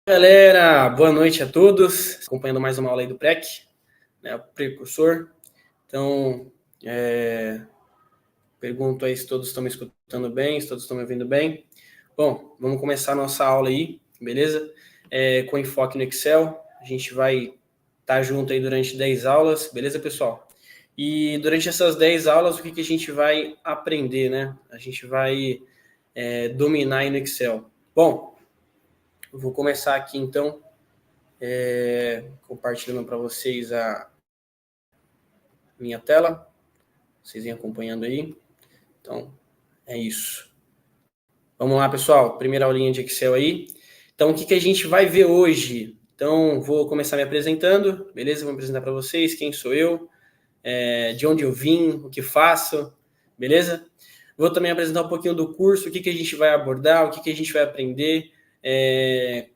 Galera, boa noite a todos, acompanhando mais uma aula aí do PREC, né, o precursor. Então, pergunto aí se todos estão me escutando bem, se todos estão me ouvindo bem. Bom, vamos começar a nossa aula aí, beleza? Com enfoque no Excel, a gente vai estar junto aí durante 10 aulas, beleza, pessoal? E durante essas 10 aulas, o que a gente vai aprender, né? A gente vai dominar aí no Excel. Bom, eu vou começar aqui então compartilhando para vocês a minha tela, vocês vêm acompanhando aí. Então, é isso. Vamos lá, pessoal, primeira aulinha de Excel aí. Então, o que a gente vai ver hoje? Então, vou começar me apresentando, beleza? Vou me apresentar para vocês, quem sou eu, de onde eu vim, o que faço, beleza? Vou também apresentar um pouquinho do curso, o que a gente vai abordar, o que a gente vai aprender,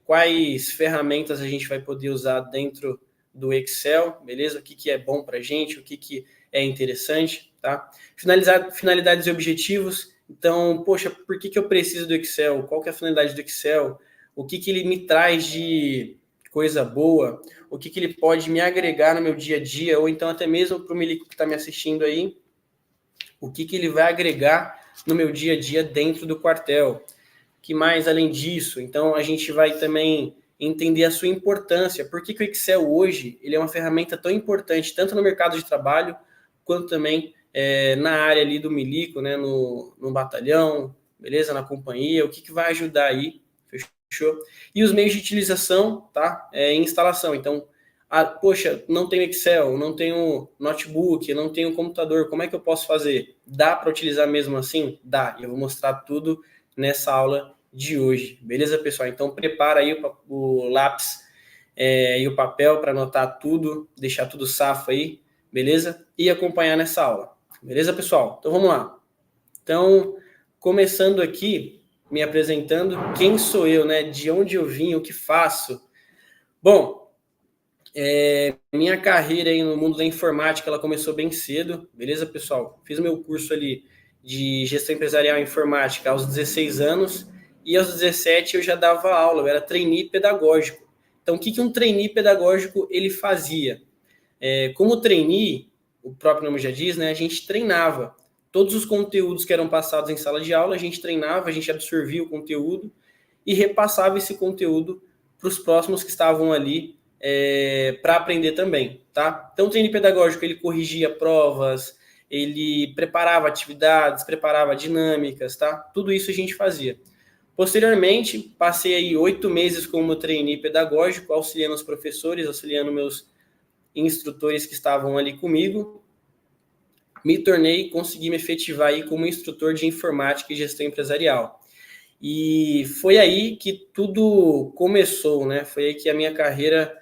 quais ferramentas a gente vai poder usar dentro do Excel, beleza? O que é bom para a gente, o que é interessante, tá? Finalidades e objetivos. Então, poxa, por que eu preciso do Excel? Qual que é a finalidade do Excel? O que ele me traz de coisa boa? O que ele pode me agregar no meu dia a dia? Ou então até mesmo para o Milico que está me assistindo aí, o que ele vai agregar no meu dia a dia dentro do quartel? Que mais além disso? Então, a gente vai também entender a sua importância. Por que o Excel hoje ele é uma ferramenta tão importante, tanto no mercado de trabalho, quanto também na área ali do Milico, né, no batalhão, beleza? Na companhia, o que vai ajudar aí, fechou? E os meios de utilização, tá? Em instalação. Então, poxa, não tenho Excel, não tenho notebook, não tenho computador, como é que eu posso fazer? Dá para utilizar mesmo assim? Dá, e eu vou mostrar tudo nessa aula de hoje, beleza, pessoal? Então, prepara aí o lápis e o papel para anotar tudo, deixar tudo safo aí, beleza? E acompanhar nessa aula, beleza, pessoal? Então, vamos lá. Então, começando aqui, me apresentando, quem sou eu, né? De onde eu vim, o que faço? Bom, minha carreira aí no mundo da informática, ela começou bem cedo, beleza, pessoal? Fiz o meu curso ali de gestão empresarial e informática aos 16 anos e aos 17 eu já dava aula, eu era trainee pedagógico. Então, o que um trainee pedagógico ele fazia? Como trainee, o próprio nome já diz, né, a gente treinava. Todos os conteúdos que eram passados em sala de aula, a gente treinava, a gente absorvia o conteúdo e repassava esse conteúdo para os próximos que estavam ali para aprender também, tá? Então, o treino pedagógico, ele corrigia provas, ele preparava atividades, preparava dinâmicas, tá? Tudo isso a gente fazia. Posteriormente, passei aí 8 meses como trainee pedagógico, auxiliando os professores, auxiliando meus instrutores que estavam ali comigo. Me tornei, consegui me efetivar aí como instrutor de informática e gestão empresarial. E foi aí que tudo começou, né? Foi aí que a minha carreira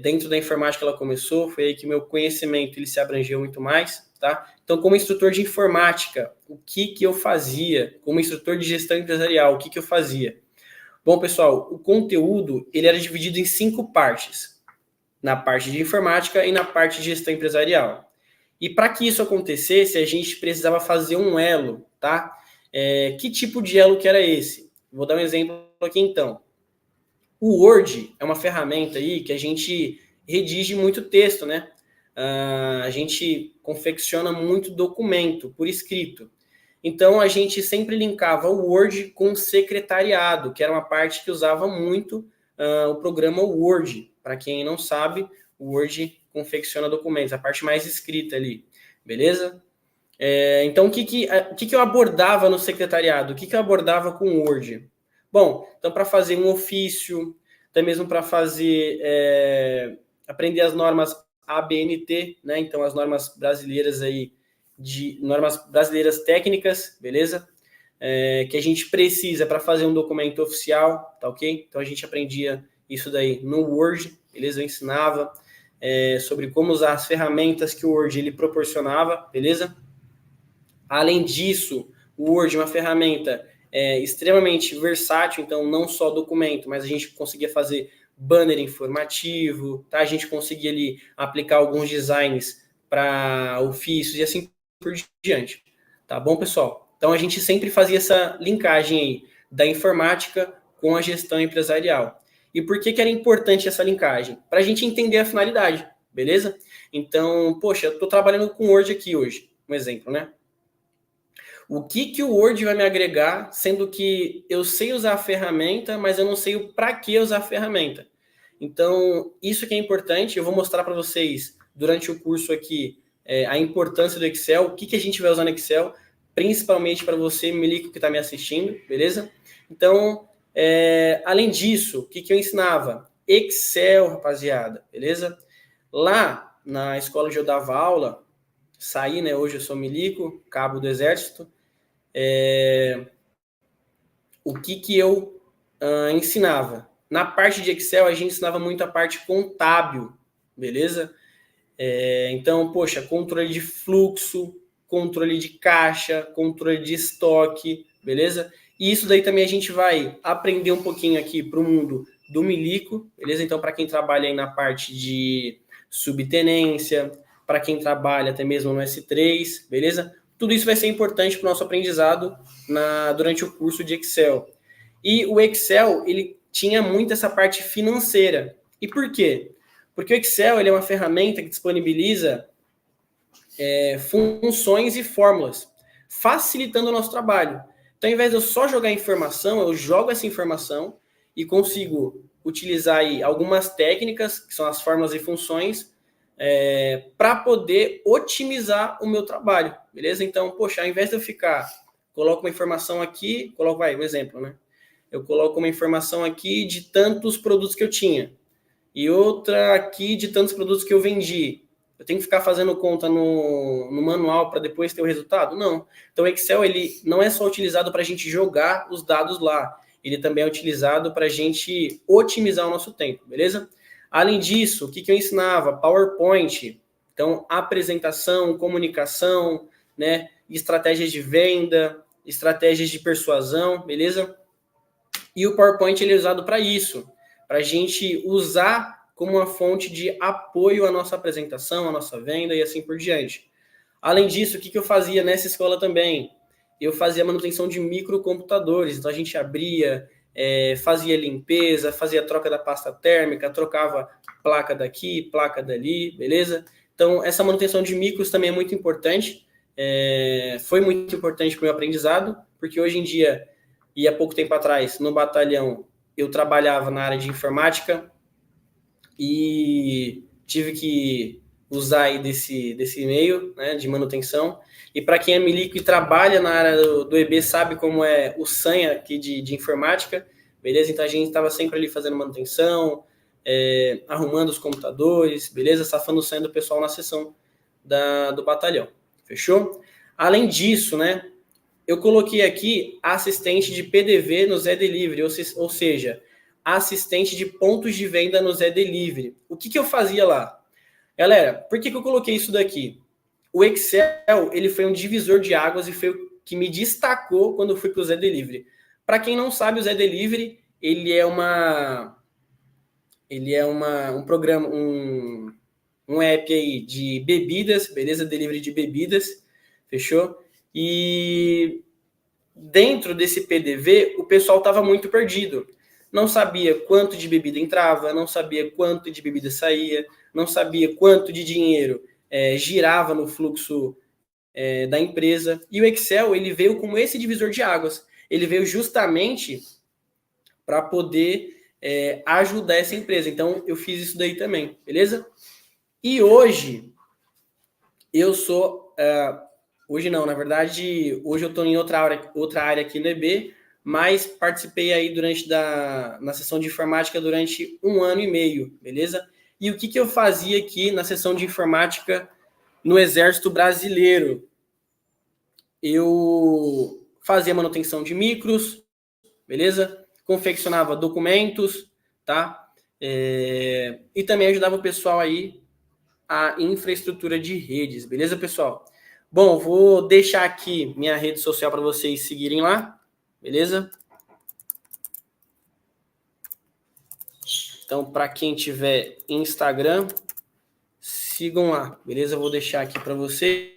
dentro da informática ela começou, foi aí que meu conhecimento ele se abrangeu muito mais, tá? Então, como instrutor de informática, o que eu fazia? Como instrutor de gestão empresarial, o que eu fazia? Bom, pessoal, o conteúdo ele era dividido em 5 partes, na parte de informática e na parte de gestão empresarial. E para que isso acontecesse, a gente precisava fazer um elo, tá? Que tipo de elo que era esse? Vou dar um exemplo aqui então. O Word é uma ferramenta aí que a gente redige muito texto, né? A gente confecciona muito documento por escrito. Então a gente sempre linkava o Word com o secretariado, que era uma parte que usava muito o programa Word. Para quem não sabe, o Word confecciona documentos, a parte mais escrita ali, beleza? Então, o que eu abordava no secretariado? O que eu abordava com o Word? Bom, então, para fazer um ofício, até mesmo para fazer, aprender as normas ABNT, né? Então, as normas brasileiras aí, normas brasileiras técnicas, beleza? Que a gente precisa para fazer um documento oficial, tá ok? Então, a gente aprendia isso daí no Word, beleza? Eu ensinava sobre como usar as ferramentas que o Word ele proporcionava, beleza? Além disso, o Word é uma ferramenta extremamente versátil, então não só documento, mas a gente conseguia fazer banner informativo, tá? A gente conseguia ali aplicar alguns designs para ofícios e assim por diante. Tá bom, pessoal? Então a gente sempre fazia essa linkagem aí da informática com a gestão empresarial. E por que era importante essa linkagem? Para a gente entender a finalidade, beleza? Então, poxa, eu estou trabalhando com Word aqui hoje, um exemplo, né? O que o Word vai me agregar, sendo que eu sei usar a ferramenta, mas eu não sei o para que usar a ferramenta. Então, isso que é importante, eu vou mostrar para vocês durante o curso aqui a importância do Excel, o que a gente vai usar no Excel, principalmente para você, Milico, que está me assistindo, beleza? Então, além disso, o que eu ensinava? Excel, rapaziada, beleza? Lá na escola onde eu dava aula, saí, né? Hoje eu sou Milico, cabo do Exército. O que eu ensinava? Na parte de Excel, a gente ensinava muito a parte contábil, beleza? Então, poxa, controle de fluxo, controle de caixa, controle de estoque, beleza? E isso daí também a gente vai aprender um pouquinho aqui para o mundo do Milico, beleza? Então, para quem trabalha aí na parte de subtenência, para quem trabalha até mesmo no S3, beleza? Tudo isso vai ser importante para o nosso aprendizado durante o curso de Excel. E o Excel, ele tinha muito essa parte financeira. E por quê? Porque o Excel ele é uma ferramenta que disponibiliza funções e fórmulas, facilitando o nosso trabalho. Então, ao invés de eu só jogar informação, eu jogo essa informação e consigo utilizar aí algumas técnicas, que são as fórmulas e funções, para poder otimizar o meu trabalho, beleza? Então, poxa, ao invés de eu coloco uma informação aqui, um exemplo, né? Eu coloco uma informação aqui de tantos produtos que eu tinha e outra aqui de tantos produtos que eu vendi. Eu tenho que ficar fazendo conta no manual para depois ter o resultado? Não. Então, o Excel ele não é só utilizado para a gente jogar os dados lá. Ele também é utilizado para a gente otimizar o nosso tempo, beleza? Além disso, o que eu ensinava? PowerPoint. Então, apresentação, comunicação, né? Estratégias de venda, estratégias de persuasão, beleza? E o PowerPoint ele é usado para isso, para a gente usar como uma fonte de apoio à nossa apresentação, à nossa venda e assim por diante. Além disso, o que eu fazia nessa escola também? Eu fazia manutenção de microcomputadores, então a gente abria, fazia limpeza, fazia troca da pasta térmica, trocava placa daqui, placa dali, beleza? Então, essa manutenção de micros também é muito importante, foi muito importante para o meu aprendizado, porque hoje em dia, e há pouco tempo atrás, no batalhão, eu trabalhava na área de informática e tive que usar aí desse e-mail, né, de manutenção. E para quem é milico e trabalha na área do EB, sabe como é o sanha aqui de informática, beleza? Então a gente estava sempre ali fazendo manutenção, arrumando os computadores, beleza? Safando o sanha do pessoal na sessão do batalhão, fechou? Além disso, né, eu coloquei aqui assistente de PDV no Zé Delivery, ou seja, assistente de pontos de venda no Zé Delivery. O que eu fazia lá? Galera, por que eu coloquei isso daqui? O Excel, ele foi um divisor de águas e foi o que me destacou quando eu fui para o Zé Delivery. Para quem não sabe, o Zé Delivery, ele é um programa, um app aí de bebidas, beleza? Delivery de bebidas, fechou? E dentro desse PDV, o pessoal estava muito perdido. Não sabia quanto de bebida entrava, não sabia quanto de bebida saía, não sabia quanto de dinheiro girava no fluxo da empresa. E o Excel, ele veio como esse divisor de águas. Ele veio justamente para poder ajudar essa empresa. Então, eu fiz isso daí também, beleza? E hoje, eu sou... hoje não, na verdade, hoje eu estou em outra área aqui no EB, mas participei aí na sessão de informática durante 1 ano e meio, beleza? E o que eu fazia aqui na sessão de informática no Exército Brasileiro? Eu fazia manutenção de micros, beleza? Confeccionava documentos, tá? E também ajudava o pessoal aí a infraestrutura de redes, beleza, pessoal? Bom, vou deixar aqui minha rede social para vocês seguirem lá, beleza? Então, para quem tiver Instagram, sigam lá, beleza? Eu vou deixar aqui para vocês.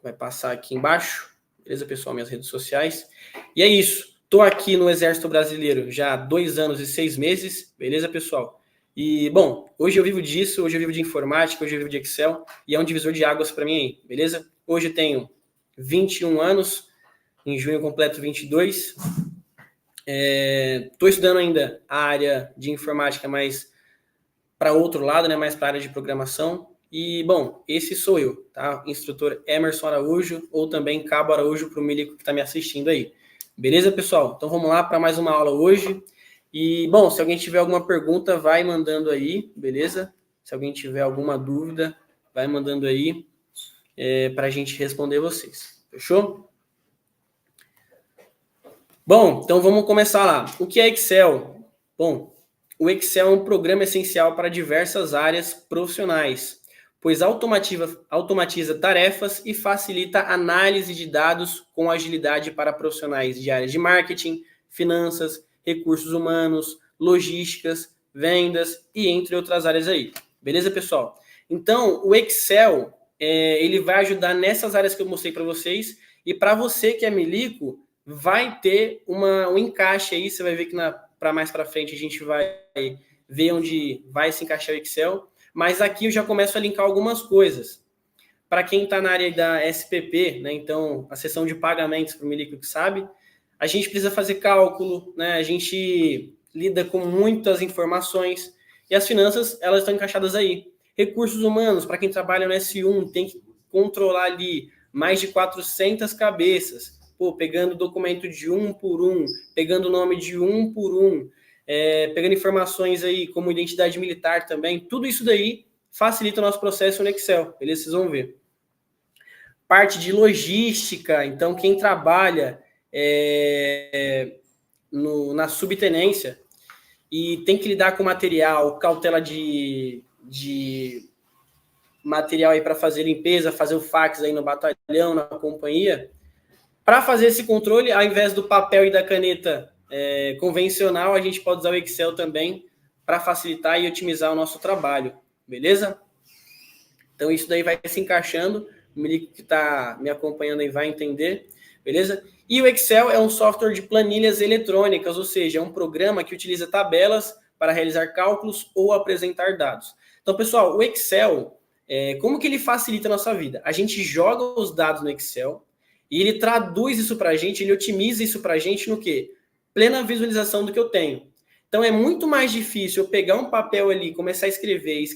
Vai passar aqui embaixo, beleza, pessoal? Minhas redes sociais. E é isso. Tô aqui no Exército Brasileiro já há 2 anos e 6 meses, beleza, pessoal? E, bom, hoje eu vivo disso, hoje eu vivo de informática, hoje eu vivo de Excel, e é um divisor de águas para mim aí, beleza? Hoje eu tenho 21 anos, em junho eu completo 22. Estou estudando ainda a área de informática, mas para outro lado, né, mais para a área de programação. E, bom, esse sou eu, tá? Instrutor Emerson Araújo, ou também Cabo Araújo para o milico que está me assistindo aí. Beleza, pessoal? Então vamos lá para mais uma aula hoje. E, bom, se alguém tiver alguma pergunta, vai mandando aí, beleza? Se alguém tiver alguma dúvida, vai mandando aí para a gente responder vocês. Fechou? Bom, então vamos começar lá. O que é Excel? Bom, o Excel é um programa essencial para diversas áreas profissionais, pois automatiza tarefas e facilita a análise de dados com agilidade para profissionais de áreas de marketing, finanças, recursos humanos, logísticas, vendas e entre outras áreas aí. Beleza, pessoal? Então, o Excel, ele vai ajudar nessas áreas que eu mostrei para vocês, e para você que é milico, vai ter um encaixe aí, você vai ver que para mais para frente a gente vai ver onde vai se encaixar o Excel, mas aqui eu já começo a linkar algumas coisas. Para quem está na área da SPP, né, então a seção de pagamentos para o milico que sabe, a gente precisa fazer cálculo, né, a gente lida com muitas informações, e as finanças, elas estão encaixadas aí. Recursos humanos, para quem trabalha no S1, tem que controlar ali mais de 400 cabeças, pegando documento de um por um, pegando o nome de um por um, pegando informações aí como identidade militar também, tudo isso daí facilita o nosso processo no Excel, beleza? Vocês vão ver. Parte de logística, então quem trabalha na subtenência e tem que lidar com material, cautela de material aí para fazer limpeza, fazer o fax aí no batalhão, na companhia. Para fazer esse controle, ao invés do papel e da caneta convencional, a gente pode usar o Excel também para facilitar e otimizar o nosso trabalho, beleza? Então isso daí vai se encaixando, o milico que está me acompanhando aí vai entender, beleza? E o Excel é um software de planilhas eletrônicas, ou seja, é um programa que utiliza tabelas para realizar cálculos ou apresentar dados. Então, pessoal, o Excel, como que ele facilita a nossa vida? A gente joga os dados no Excel e ele traduz isso para a gente, ele otimiza isso para a gente no quê? Plena visualização do que eu tenho. Então é muito mais difícil eu pegar um papel ali, começar a escrever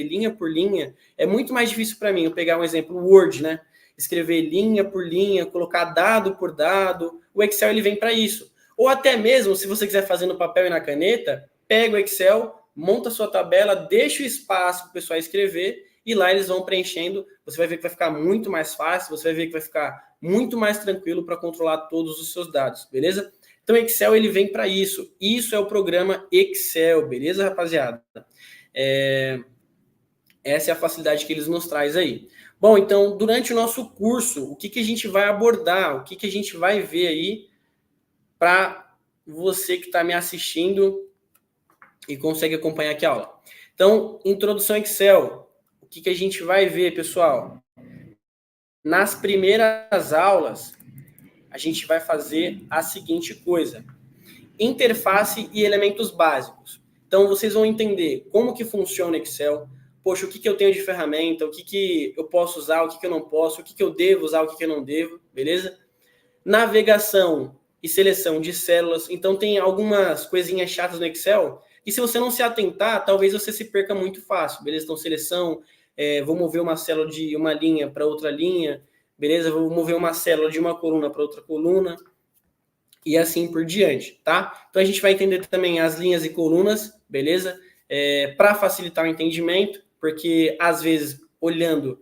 linha por linha. É muito mais difícil para mim eu pegar um exemplo, o Word, né? Escrever linha por linha, colocar dado por dado. O Excel ele vem para isso. Ou até mesmo, se você quiser fazer no papel e na caneta, pega o Excel, monta a sua tabela, deixa o espaço para o pessoal escrever e lá eles vão preenchendo. Você vai ver que vai ficar muito mais fácil, você vai ver que vai ficar muito mais tranquilo para controlar todos os seus dados, beleza? Então, o Excel ele vem para isso. Isso é o programa Excel, beleza, rapaziada? Essa é a facilidade que eles nos traz aí. Bom, então, durante o nosso curso, o que a gente vai abordar? O que a gente vai ver aí para você que está me assistindo e consegue acompanhar aqui a aula? Então, introdução Excel. O que a gente vai ver, pessoal? Nas primeiras aulas, a gente vai fazer a seguinte coisa: interface e elementos básicos. Então, vocês vão entender como que funciona o Excel, poxa, o que eu tenho de ferramenta, o que eu posso usar, o que eu não posso, o que eu devo usar, o que eu não devo, beleza? Navegação e seleção de células. Então, tem algumas coisinhas chatas no Excel e se você não se atentar, talvez você se perca muito fácil, beleza? Então, seleção, vou mover uma célula de uma linha para outra linha, beleza? Vou mover uma célula de uma coluna para outra coluna e assim por diante, tá? Então a gente vai entender também as linhas e colunas, beleza? Para facilitar o entendimento, porque às vezes olhando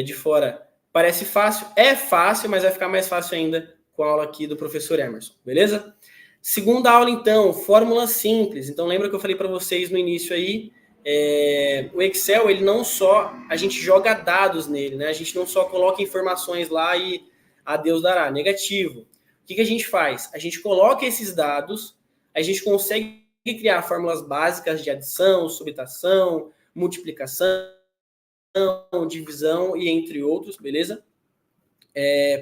de fora parece fácil, é fácil, mas vai ficar mais fácil ainda com a aula aqui do professor Emerson, beleza? Segunda aula então, fórmulas simples. Então lembra que eu falei para vocês no início aí, o Excel, ele não só, a gente joga dados nele, né? A gente não só coloca informações lá e a Deus dará, negativo. O que a gente faz? A gente coloca esses dados, a gente consegue criar fórmulas básicas de adição, subtração, multiplicação, divisão e entre outros, beleza?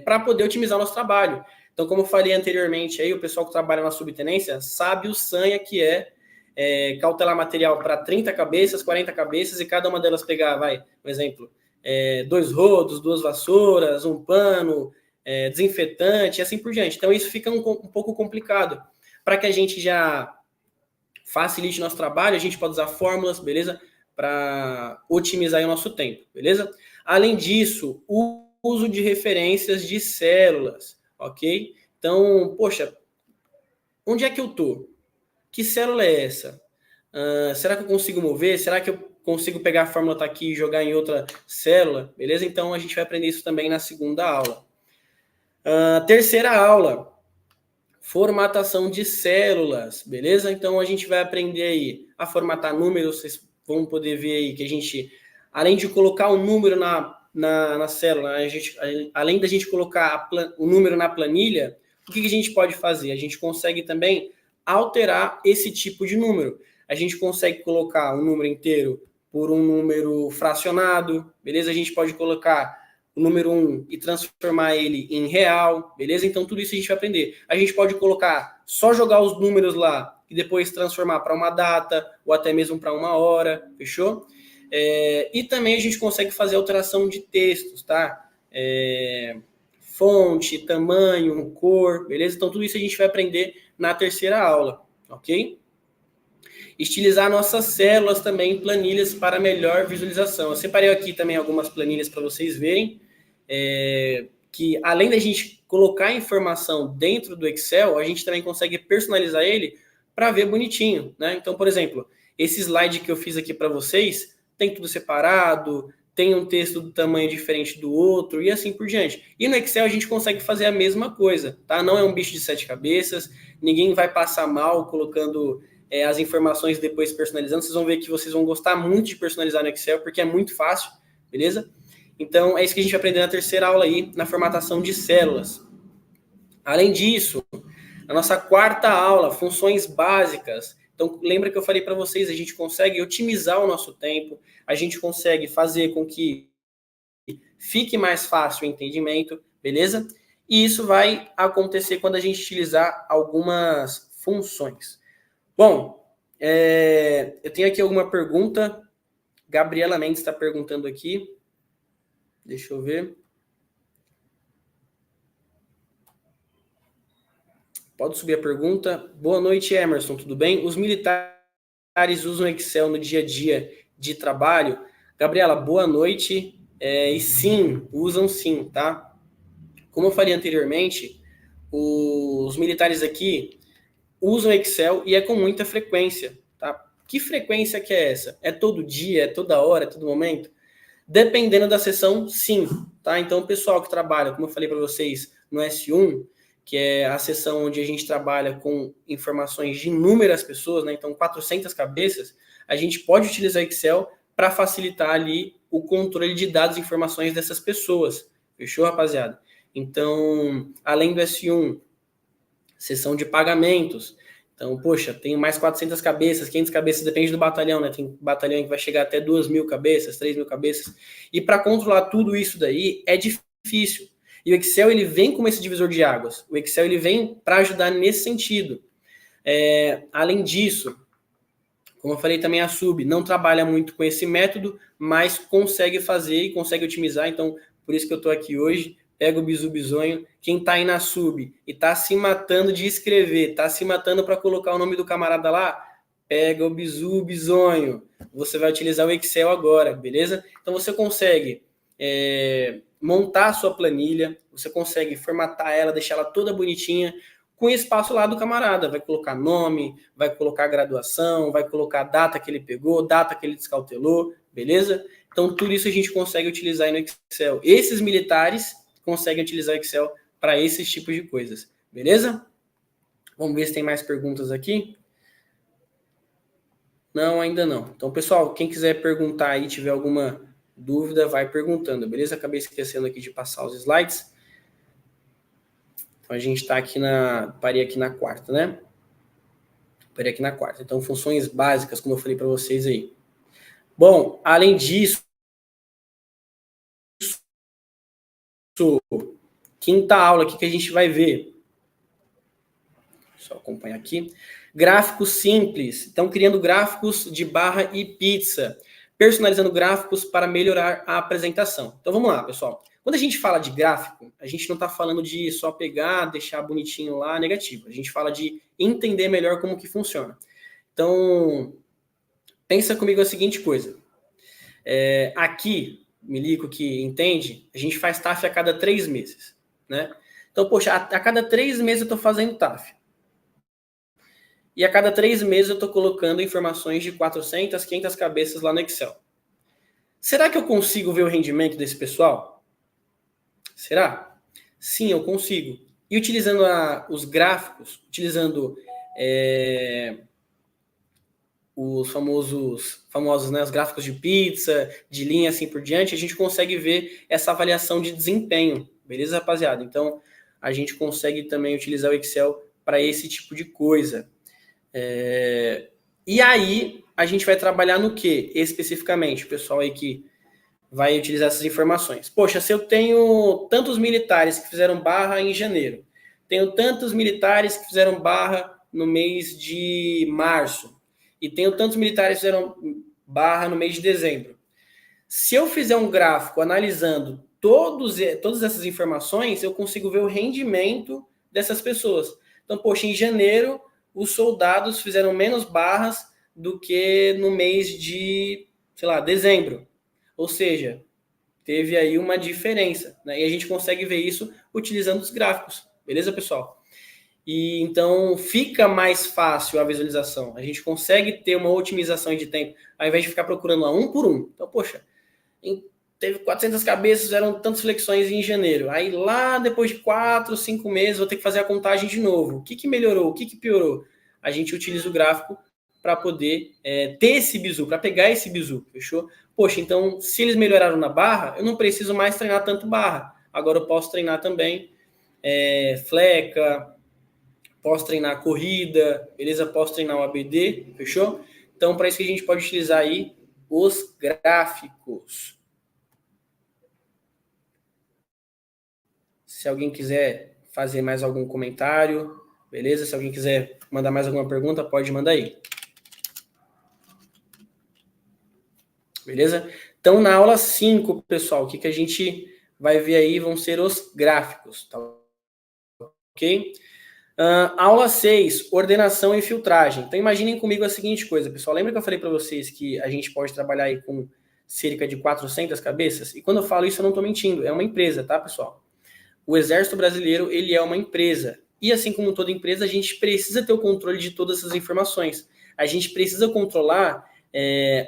Para poder otimizar o nosso trabalho. Então, como eu falei anteriormente, aí, o pessoal que trabalha na subtenência sabe o sanha que é cautelar material para 30 cabeças, 40 cabeças, e cada uma delas pegar, por exemplo, 2 rodos, 2 vassouras, um pano, desinfetante, e assim por diante. Então, isso fica um pouco complicado. Para que a gente já facilite nosso trabalho, a gente pode usar fórmulas, beleza? Para otimizar o nosso tempo, beleza? Além disso, o uso de referências de células, ok? Então, poxa, onde é que eu tô? Que célula é essa? Será que eu consigo mover? Será que eu consigo pegar a fórmula tá aqui e jogar em outra célula? Beleza? Então, a gente vai aprender isso também na segunda aula. Terceira aula, formatação de células, beleza? Então, a gente vai aprender aí a formatar números. Vocês vão poder ver aí que a gente, além de colocar o número na célula, além da gente colocar o número na planilha, o que a gente pode fazer? A gente consegue também alterar esse tipo de número. A gente consegue colocar um número inteiro por um número fracionado, beleza? A gente pode colocar o número 1 e transformar ele em real, beleza? Então, tudo isso a gente vai aprender. A gente pode colocar, só jogar os números lá e depois transformar para uma data ou até mesmo para uma hora, fechou? E também a gente consegue fazer alteração de textos, tá? Fonte, tamanho, cor, beleza? Então, tudo isso a gente vai aprender na terceira aula, ok? Estilizar nossas células também, planilhas para melhor visualização. Eu separei aqui também algumas planilhas para vocês verem, que além da gente colocar informação dentro do Excel, a gente também consegue personalizar ele para ver bonitinho, né? Então, por exemplo, esse slide que eu fiz aqui para vocês, tem tudo separado, tem um texto do tamanho diferente do outro e assim por diante. E no Excel a gente consegue fazer a mesma coisa, tá? Não é um bicho de 7 cabeças, ninguém vai passar mal colocando as informações depois personalizando. Vocês vão ver que vocês vão gostar muito de personalizar no Excel, porque é muito fácil, beleza? Então, é isso que a gente vai aprender na terceira aula aí, na formatação de células. Além disso, na nossa quarta aula, funções básicas. Então, lembra que eu falei para vocês, a gente consegue otimizar o nosso tempo, a gente consegue fazer com que fique mais fácil o entendimento, beleza? E isso vai acontecer quando a gente utilizar algumas funções. Bom, eu tenho aqui alguma pergunta. Gabriela Mendes está perguntando aqui. Deixa eu ver. Pode subir a pergunta. Boa noite, Emerson. Tudo bem? Os militares usam Excel no dia a dia de trabalho? Gabriela, boa noite. E sim, usam sim, tá? Como eu falei anteriormente, os militares aqui usam Excel e é com muita frequência, tá? Que frequência que é essa? É todo dia, é toda hora, é todo momento? Dependendo da sessão, sim, tá? Então, o pessoal que trabalha, como eu falei para vocês, no S1, que é a sessão onde a gente trabalha com informações de inúmeras pessoas, né? Então, 400 cabeças, a gente pode utilizar Excel para facilitar ali o controle de dados e informações dessas pessoas. Fechou, rapaziada? Então, além do S1, sessão de pagamentos. Então, poxa, tem mais 400 cabeças, 500 cabeças, depende do batalhão, né? Tem batalhão que vai chegar até 2.000 cabeças, 3.000 cabeças. E para controlar tudo isso daí é difícil. E o Excel, ele vem como esse divisor de águas. O Excel, ele vem para ajudar nesse sentido. Além disso, como eu falei também, a Sub não trabalha muito com esse método, mas consegue fazer e consegue otimizar. Então, por isso que eu estou aqui hoje. Pega o bizu bizonho. Quem está aí na Sub e está se matando de escrever, está se matando para colocar o nome do camarada lá, pega o bizu bizonho. Você vai utilizar o Excel agora, beleza? Então, você consegue montar a sua planilha, você consegue formatar ela, deixar ela toda bonitinha, com o espaço lá do camarada. Vai colocar nome, vai colocar graduação, vai colocar a data que ele pegou, data que ele descautelou, beleza? Então, tudo isso a gente consegue utilizar aí no Excel. Esses militares conseguem utilizar o Excel para esses tipos de coisas, beleza? Vamos ver se tem mais perguntas aqui. Não, ainda não. Então, pessoal, quem quiser perguntar aí, tiver alguma dúvida, vai perguntando, beleza? Acabei esquecendo aqui de passar os slides. Então, a gente está aqui parei aqui na quarta, né? Parei aqui na quarta. Então, funções básicas, como eu falei para vocês aí. Bom, além disso, quinta aula aqui que a gente vai ver. Só acompanhar aqui. Gráficos simples. Então, criando gráficos de barra e pizza. Personalizando gráficos para melhorar a apresentação. Então, vamos lá, pessoal. Quando a gente fala de gráfico, a gente não está falando de só pegar, deixar bonitinho lá, negativo. A gente fala de entender melhor como que funciona. Então, pensa comigo a seguinte coisa. Aqui, Milico que entende, a gente faz TAF a cada 3 meses, né? Então, poxa, a cada 3 meses eu estou fazendo TAF. E a cada 3 meses eu estou colocando informações de 400, 500 cabeças lá no Excel. Será que eu consigo ver o rendimento desse pessoal? Será? Sim, eu consigo. E utilizando os gráficos, utilizando os famosos, né, os gráficos de pizza, de linha, assim por diante, a gente consegue ver essa avaliação de desempenho. Beleza, rapaziada? Então, a gente consegue também utilizar o Excel para esse tipo de coisa. E aí, a gente vai trabalhar no que especificamente? O pessoal aí que vai utilizar essas informações. Poxa, se eu tenho tantos militares que fizeram barra em janeiro, tenho tantos militares que fizeram barra no mês de março, e tenho tantos militares que fizeram barra no mês de dezembro. Se eu fizer um gráfico analisando todas essas informações, eu consigo ver o rendimento dessas pessoas. Então, poxa, em janeiro, os soldados fizeram menos barras do que no mês de, sei lá, dezembro. Ou seja, teve aí uma diferença, né? E a gente consegue ver isso utilizando os gráficos. Beleza, pessoal? E então fica mais fácil a visualização. A gente consegue ter uma otimização de tempo, ao invés de ficar procurando lá um por um. Então, poxa, teve 400 cabeças, fizeram tantas flexões em janeiro. Aí lá, depois de 4, 5 meses, vou ter que fazer a contagem de novo. O que melhorou? O que piorou? A gente utiliza o gráfico para poder ter esse bizu, para pegar esse bizu, fechou? Poxa, então, se eles melhoraram na barra, eu não preciso mais treinar tanto barra. Agora eu posso treinar também fleca, posso treinar corrida, beleza? Posso treinar o ABD, fechou? Então, para isso que a gente pode utilizar aí os gráficos. Se alguém quiser fazer mais algum comentário, beleza? Se alguém quiser mandar mais alguma pergunta, pode mandar aí. Beleza? Então, na aula 5, pessoal, o que a gente vai ver aí vão ser os gráficos, tá ok? Aula 6, ordenação e filtragem. Então, imaginem comigo a seguinte coisa, pessoal. Lembra que eu falei para vocês que a gente pode trabalhar aí com cerca de 400 cabeças? E quando eu falo isso, eu não estou mentindo. É uma empresa, tá, pessoal? O Exército Brasileiro, ele é uma empresa. E assim como toda empresa, a gente precisa ter o controle de todas essas informações. A gente precisa controlar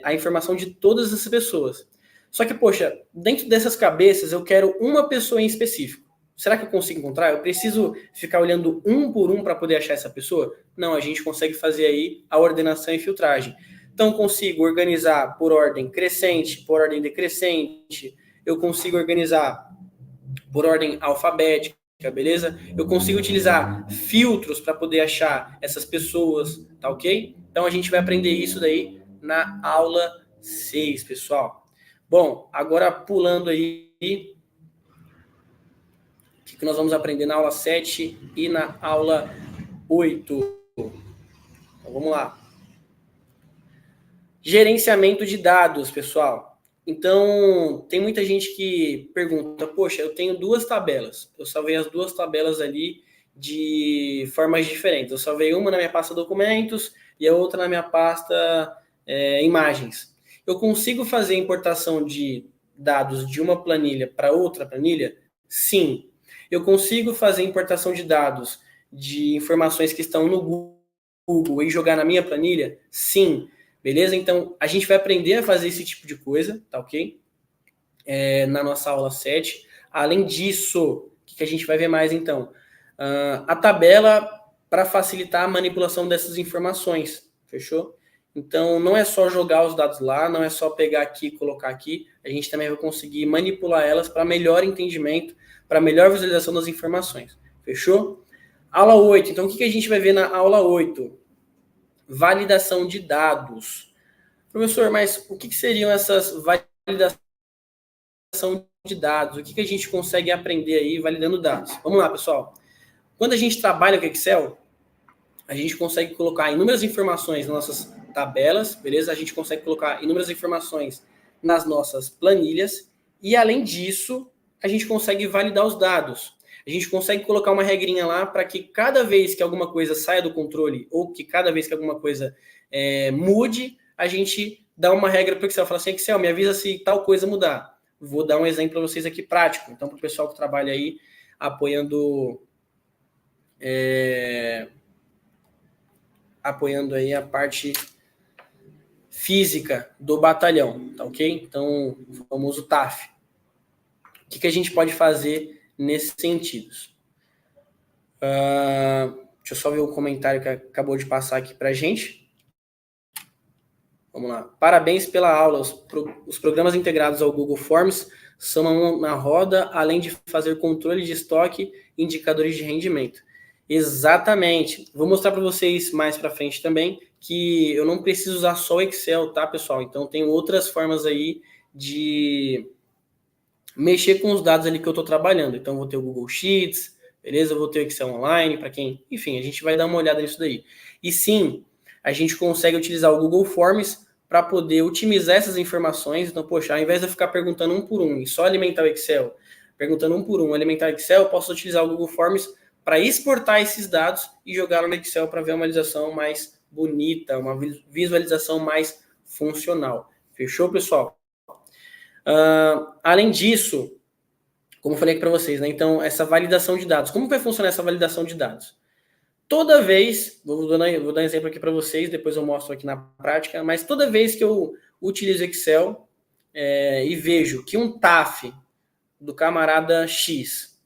a informação de todas essas pessoas. Só que, poxa, dentro dessas cabeças, eu quero uma pessoa em específico. Será que eu consigo encontrar? Eu preciso ficar olhando um por um para poder achar essa pessoa? Não, a gente consegue fazer aí a ordenação e filtragem. Então, consigo organizar por ordem crescente, por ordem decrescente. Eu consigo organizar por ordem alfabética, beleza? Eu consigo utilizar filtros para poder achar essas pessoas, tá ok? Então, a gente vai aprender isso daí na aula 6, pessoal. Bom, agora pulando aí, o que nós vamos aprender na aula 7 e na aula 8. Então, vamos lá. Gerenciamento de dados, pessoal. Então, tem muita gente que pergunta, poxa, eu tenho 2 tabelas. Eu salvei as 2 tabelas ali de formas diferentes. Eu salvei uma na minha pasta documentos e a outra na minha pasta imagens. Eu consigo fazer importação de dados de uma planilha para outra planilha? Sim. Eu consigo fazer importação de dados de informações que estão no Google e jogar na minha planilha? Sim. Beleza? Então, a gente vai aprender a fazer esse tipo de coisa, tá ok? Na nossa aula 7. Além disso, o que a gente vai ver mais, então? A tabela para facilitar a manipulação dessas informações, fechou? Então, não é só jogar os dados lá, não é só pegar aqui e colocar aqui, a gente também vai conseguir manipular elas para melhor entendimento, para melhor visualização das informações, fechou? Aula 8, então o que a gente vai ver na aula 8? Validação de dados. Professor, mas o que seriam essas validação de dados? O que a gente consegue aprender aí validando dados? Vamos lá, pessoal. Quando a gente trabalha com Excel, a gente consegue colocar inúmeras informações nas nossas tabelas, beleza? A gente consegue colocar inúmeras informações nas nossas planilhas e, além disso, a gente consegue validar os dados. A gente consegue colocar uma regrinha lá para que cada vez que alguma coisa saia do controle ou que cada vez que alguma coisa mude, a gente dá uma regra para o Excel. Fala assim, Excel, me avisa se tal coisa mudar. Vou dar um exemplo para vocês aqui prático. Então, para o pessoal que trabalha aí apoiando aí a parte física do batalhão, tá ok? Então, o famoso TAF. O que a gente pode fazer nesses sentidos? Deixa eu só ver o comentário que acabou de passar aqui pra gente. Vamos lá. Parabéns pela aula. Os programas integrados ao Google Forms são uma roda, além de fazer controle de estoque e indicadores de rendimento. Exatamente. Vou mostrar para vocês mais para frente também que eu não preciso usar só o Excel, tá, pessoal? Então, tem outras formas aí de mexer com os dados ali que eu estou trabalhando. Então, vou ter o Google Sheets, beleza? Eu vou ter o Excel Online, para quem... Enfim, a gente vai dar uma olhada nisso daí. E sim, a gente consegue utilizar o Google Forms para poder otimizar essas informações. Então, poxa, ao invés de eu ficar perguntando um por um e só alimentar o Excel, perguntando um por um, alimentar o Excel, eu posso utilizar o Google Forms para exportar esses dados e jogar no Excel para ver uma visualização mais bonita, uma visualização mais funcional. Fechou, pessoal? Além disso, como eu falei aqui para vocês, né? Então, essa validação de dados. Como vai funcionar essa validação de dados? Toda vez, vou dar um exemplo aqui para vocês, depois eu mostro aqui na prática, mas toda vez que eu utilizo Excel e vejo que um TAF do camarada X,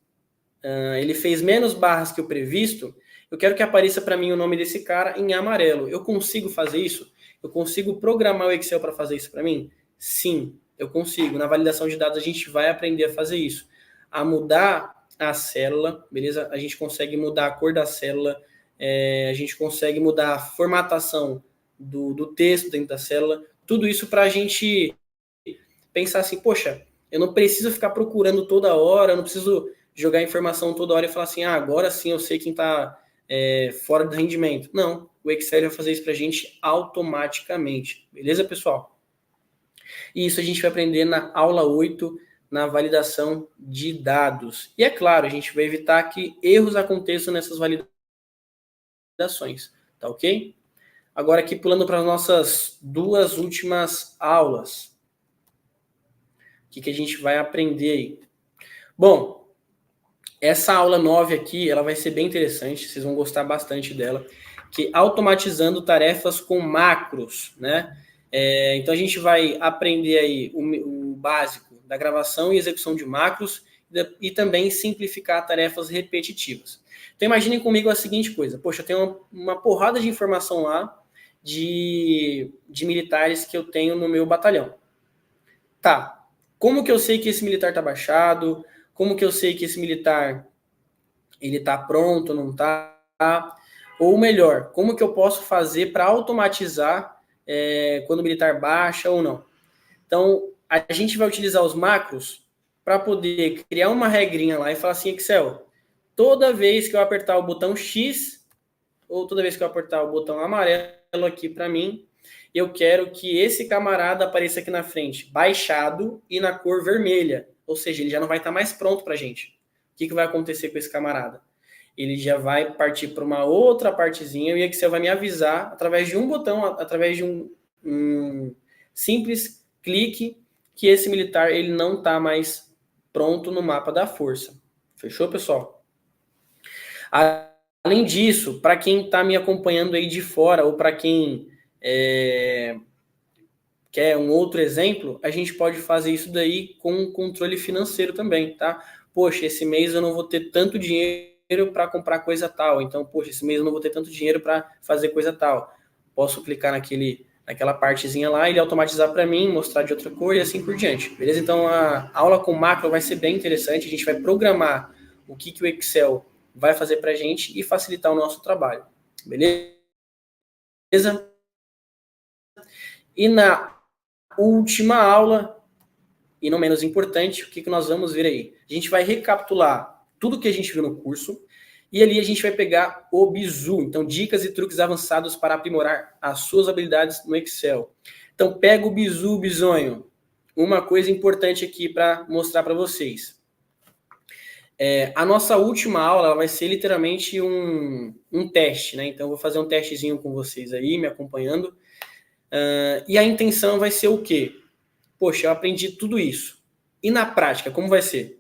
ele fez menos barras que o previsto, eu quero que apareça para mim o nome desse cara em amarelo. Eu consigo fazer isso? Eu consigo programar o Excel para fazer isso para mim? Sim, eu consigo. Na validação de dados a gente vai aprender a fazer isso. A mudar a célula, beleza? A gente consegue mudar a cor da célula, a gente consegue mudar a formatação do texto dentro da célula. Tudo isso para a gente pensar assim, poxa, eu não preciso ficar procurando toda hora, eu não preciso jogar informação toda hora e falar assim, agora sim eu sei quem está fora do rendimento. Não, o Excel vai fazer isso para a gente automaticamente. Beleza, pessoal? E isso a gente vai aprender na aula 8, na validação de dados. E é claro, a gente vai evitar que erros aconteçam nessas validações, tá ok? Agora aqui pulando para as nossas duas últimas aulas. O que a gente vai aprender aí? Bom, essa aula 9 aqui, ela vai ser bem interessante, vocês vão gostar bastante dela, que é automatizando tarefas com macros, né? Então a gente vai aprender aí o básico da gravação e execução de macros e também simplificar tarefas repetitivas. Então imaginem comigo a seguinte coisa, poxa, eu tenho uma porrada de informação lá de militares que eu tenho no meu batalhão. Tá, como que eu sei que esse militar está baixado? Como que eu sei que esse militar ele está pronto, não está? Ou melhor, como que eu posso fazer para automatizar quando o militar baixa ou não? Então, a gente vai utilizar os macros para poder criar uma regrinha lá e falar assim, Excel, toda vez que eu apertar o botão X, ou toda vez que eu apertar o botão amarelo aqui para mim, eu quero que esse camarada apareça aqui na frente, baixado e na cor vermelha. Ou seja, ele já não vai estar mais pronto para a gente. O que vai acontecer com esse camarada? Ele já vai partir para uma outra partezinha e o Excel vai me avisar através de um botão, através de um simples clique, que esse militar ele não está mais pronto no mapa da força. Fechou, pessoal? Além disso, para quem está me acompanhando aí de fora ou para quem quer um outro exemplo, a gente pode fazer isso daí com controle financeiro também, tá? Poxa, esse mês eu não vou ter tanto dinheiro para comprar coisa tal. Então, poxa, esse mês eu não vou ter tanto dinheiro para fazer coisa tal. Posso clicar naquela partezinha lá, ele automatizar para mim, mostrar de outra cor e assim por diante. Beleza? Então, a aula com macro vai ser bem interessante. A gente vai programar o que o Excel vai fazer para a gente e facilitar o nosso trabalho. Beleza? E na última aula, e não menos importante, o que nós vamos ver aí? A gente vai recapitular tudo que a gente viu no curso E ali a gente vai pegar o Bizu. Então, dicas e truques avançados para aprimorar as suas habilidades no Excel. Então, pega o Bizu, Bisonho. Uma coisa importante aqui para mostrar para vocês. A nossa última aula vai ser literalmente um teste, né? Então, eu vou fazer um testezinho com vocês aí, me acompanhando. E a intenção vai ser o quê? Poxa, eu aprendi tudo isso. E na prática, como vai ser?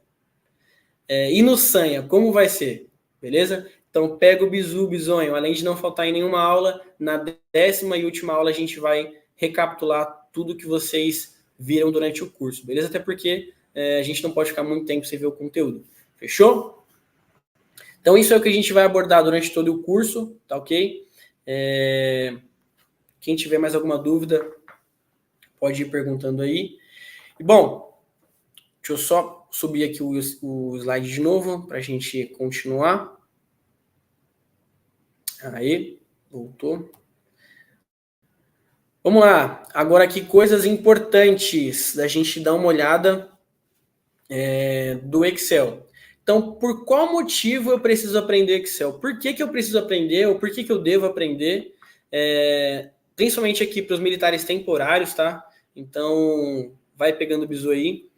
E no Sanha, como vai ser? Beleza? Então, pega o Bizu, Bisonho. Além de não faltar em nenhuma aula, na 10ª e última aula a gente vai recapitular tudo que vocês viram durante o curso, beleza? Até porque a gente não pode ficar muito tempo sem ver o conteúdo. Fechou? Então, isso é o que a gente vai abordar durante todo o curso, tá ok? Quem tiver mais alguma dúvida, pode ir perguntando aí. E, bom, deixa eu só subir aqui o slide de novo para a gente continuar. Aí, voltou. Vamos lá. Agora aqui, coisas importantes da gente dar uma olhada do Excel. Então, por qual motivo eu preciso aprender Excel? Por que eu preciso aprender ou por que eu devo aprender? Principalmente aqui para os militares temporários, tá? Então, vai pegando o bizu aí.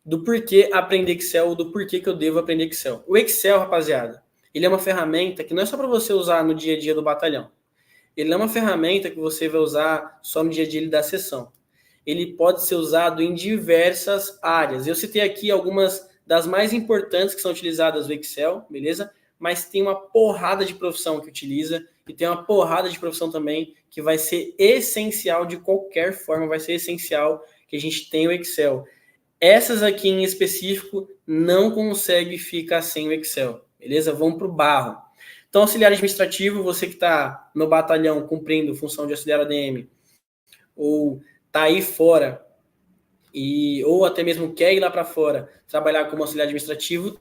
Do porquê aprender Excel ou do porquê que eu devo aprender Excel. O Excel, rapaziada, ele é uma ferramenta que não é só para você usar no dia a dia do batalhão. Ele não é uma ferramenta que você vai usar só no dia a dia da sessão. Ele pode ser usado em diversas áreas. Eu citei aqui algumas das mais importantes que são utilizadas no Excel, beleza? Mas tem uma porrada de profissão que utiliza e tem uma porrada de profissão também que vai ser essencial de qualquer forma, vai ser essencial que a gente tenha o Excel. Essas aqui em específico não consegue ficar sem o Excel, beleza? Vamos para o barro. Então, auxiliar administrativo, você que está no batalhão cumprindo função de auxiliar ADM, ou está aí fora, ou até mesmo quer ir lá para fora trabalhar como auxiliar administrativo,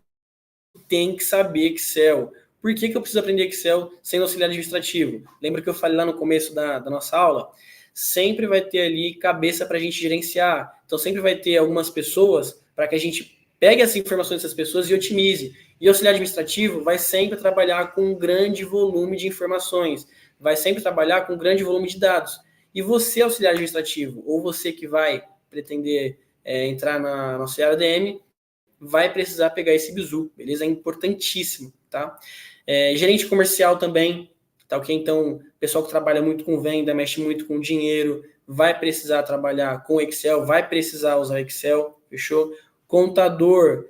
tem que saber Excel. Por que eu preciso aprender Excel sem auxiliar administrativo? Lembra que eu falei lá no começo da nossa aula? Sempre vai ter ali cabeça para a gente gerenciar. Então, sempre vai ter algumas pessoas para que a gente pegue as informações dessas pessoas e otimize. E o auxiliar administrativo vai sempre trabalhar com um grande volume de informações, vai sempre trabalhar com um grande volume de dados. E você, auxiliar administrativo, ou você que vai pretender entrar na auxiliar ADM, vai precisar pegar esse bizu, beleza? É importantíssimo, tá? Gerente comercial também, tá ok? Então, pessoal que trabalha muito com venda, mexe muito com dinheiro, vai precisar trabalhar com Excel, vai precisar usar Excel, fechou? Contador,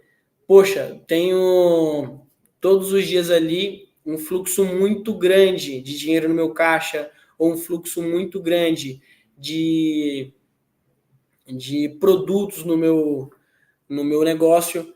poxa, tenho todos os dias ali um fluxo muito grande de dinheiro no meu caixa, ou um fluxo muito grande de produtos no meu negócio,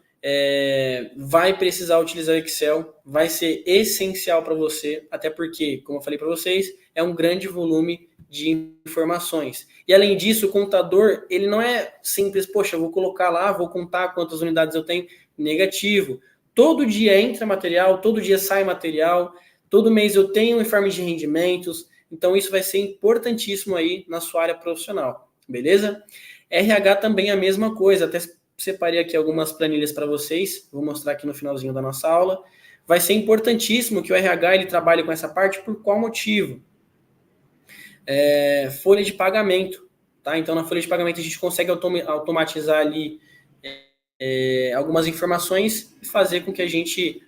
vai precisar utilizar o Excel, vai ser essencial para você, até porque, como eu falei para vocês, é um grande volume de informações. E além disso, o contador, ele não é simples, poxa, eu vou colocar lá, vou contar quantas unidades eu tenho, negativo. Todo dia entra material, todo dia sai material, todo mês eu tenho um informe de rendimentos, então isso vai ser importantíssimo aí na sua área profissional, beleza? RH também é a mesma coisa, até separei aqui algumas planilhas para vocês, vou mostrar aqui no finalzinho da nossa aula. Vai ser importantíssimo que o RH ele trabalhe com essa parte, por qual motivo? Folha de pagamento, tá? Então, na folha de pagamento a gente consegue automatizar ali algumas informações e fazer com que a gente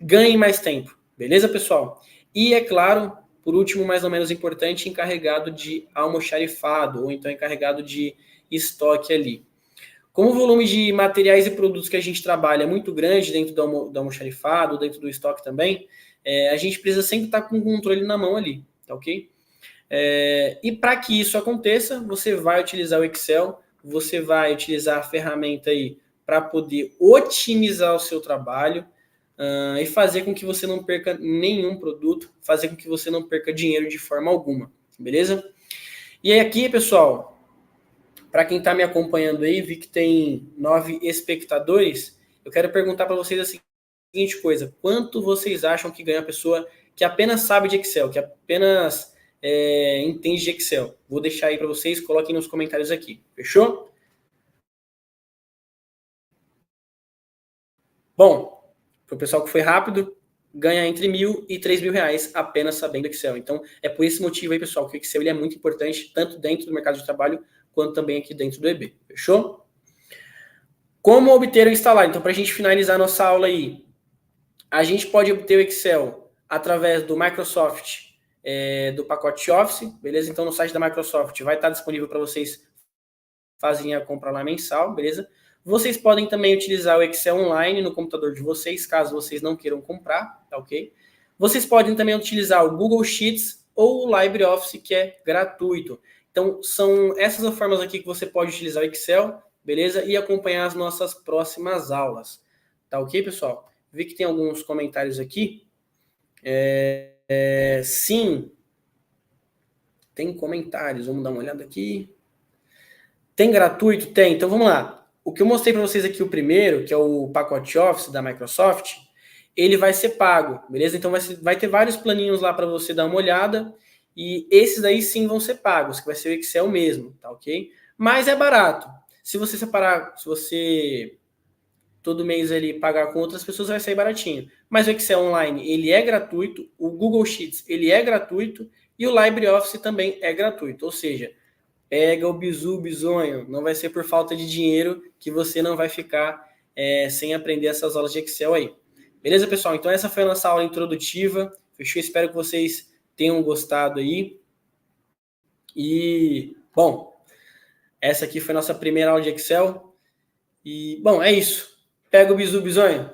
ganhe mais tempo, beleza, pessoal? E, é claro, por último, mais ou menos importante, encarregado de almoxarifado, ou então encarregado de estoque ali. Como o volume de materiais e produtos que a gente trabalha é muito grande dentro do almoxarifado, dentro do estoque também, a gente precisa sempre estar com o controle na mão ali, tá ok? E para que isso aconteça, você vai utilizar o Excel, você vai utilizar a ferramenta aí para poder otimizar o seu trabalho e fazer com que você não perca nenhum produto, fazer com que você não perca dinheiro de forma alguma, beleza? E aí aqui, pessoal, para quem está me acompanhando aí, vi que tem 9 espectadores. Eu quero perguntar para vocês a seguinte coisa: quanto vocês acham que ganha a pessoa que apenas sabe de Excel, que apenas entende de Excel? Vou deixar aí para vocês, coloquem nos comentários aqui. Fechou? Bom, para o pessoal que foi rápido, ganha entre R$1.000 e R$3.000 apenas sabendo Excel. Então, é por esse motivo aí, pessoal, que o Excel ele é muito importante, tanto dentro do mercado de trabalho, quanto também aqui dentro do EB. Fechou? Como obter ou instalar? Então, para a gente finalizar nossa aula aí, a gente pode obter o Excel através do Microsoft, do pacote Office, beleza? Então, no site da Microsoft vai estar disponível para vocês fazerem a compra lá mensal, beleza? Vocês podem também utilizar o Excel online no computador de vocês, caso vocês não queiram comprar, tá ok? Vocês podem também utilizar o Google Sheets ou o LibreOffice, que é gratuito. Então, são essas as formas aqui que você pode utilizar o Excel, beleza? E acompanhar as nossas próximas aulas. Tá ok, pessoal? Vi que tem alguns comentários aqui. Sim, tem comentários. Vamos dar uma olhada aqui. Tem gratuito? Tem. Então, vamos lá. O que eu mostrei para vocês aqui, o primeiro, que é o pacote Office da Microsoft, ele vai ser pago, beleza? Então, vai ter vários planinhos lá para você dar uma olhada. E esses daí sim vão ser pagos, que vai ser o Excel mesmo, tá ok? Mas é barato. Se você separar, se você todo mês ele pagar com outras pessoas, vai sair baratinho. Mas o Excel Online, ele é gratuito, o Google Sheets, ele é gratuito, e o LibreOffice também é gratuito. Ou seja, pega o bizu, bizonho, não vai ser por falta de dinheiro que você não vai ficar sem aprender essas aulas de Excel aí. Beleza, pessoal? Então essa foi a nossa aula introdutiva. Fechou? Espero que vocês tenham gostado aí. E, bom, essa aqui foi a nossa primeira aula de Excel. E, bom, é isso. Pega o bizu, bizonho.